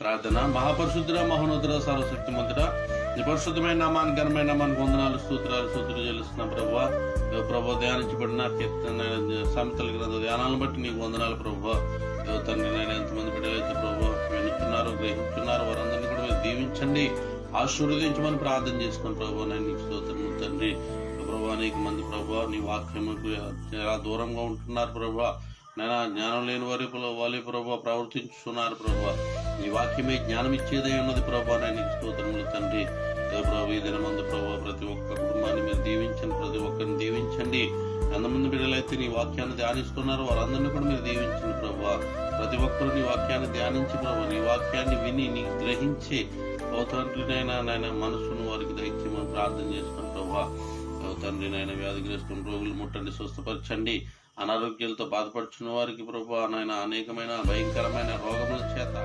ప్రార్థన. మహాపరిశుద్ధుడ, మహోన్నతుడ, సర్వశక్తిమంతుడ, నీ పరిశుద్ధమైన నామానికి ఘనమైన నామానికి వందనాలు, స్తోత్రాలు చెల్లిస్తున్నాం ప్రభువా. ప్రభు ధ్యానించబడిన కీర్తన సామెతల గ్రంథ ధ్యానాలను బట్టి నీకు వందనాలు ప్రభువా. తండ్రి నేను ఎంతమంది బిడ్డలైతే ప్రభు వినుచున్నారు, గ్రహించున్నారు, వారందరినీ కూడా మీరు దీవించండి, ఆశీర్వదించమని ప్రార్థన చేసుకున్నాం ప్రభు. నేను నీకు స్తోత్రము తండ్రి. ప్రభు అనేక మంది ప్రభు నీ వాక్యముకు చాలా దూరంగా ఉంటున్నారు ప్రభు. నేను జ్ఞానం లేని వాళ్ళే ప్రభు ప్రవర్తించుతున్నారు ప్రభు. నీ వాక్యమే జ్ఞానం ఇచ్చేదై ఉన్నది ప్రభు. నేను స్తోత్రములు తండ్రి. ప్రభు ఈ దినమందు ప్రభు ప్రతి ఒక్క కుటుంబాన్ని మీరు దీవించండి, ప్రతి ఒక్కరిని దీవించండి. ఎంతమంది బిడ్డలైతే నీ వాక్యాన్ని ధ్యానిస్తున్నారు వారందరినీ కూడా మీరు దీవించండి ప్రభు. ప్రతి ఒక్కరు నీ వాక్యాన్ని ధ్యానించి ప్రభు, నీ వాక్యాన్ని విని నీ గ్రహించి తండ్రి నాయన మనసును వారికి దయచేయమని ప్రార్థన చేస్తున్నాం ప్రభు. తండ్రి నాయన వ్యాధిగ్రస్తున్న రోగులు ముట్టండి, స్వస్థపరచండి. అనారోగ్యాలతో బాధపడుచున్న వారికి ప్రభు నాయన అనేకమైన భయంకరమైన రోగముల చేత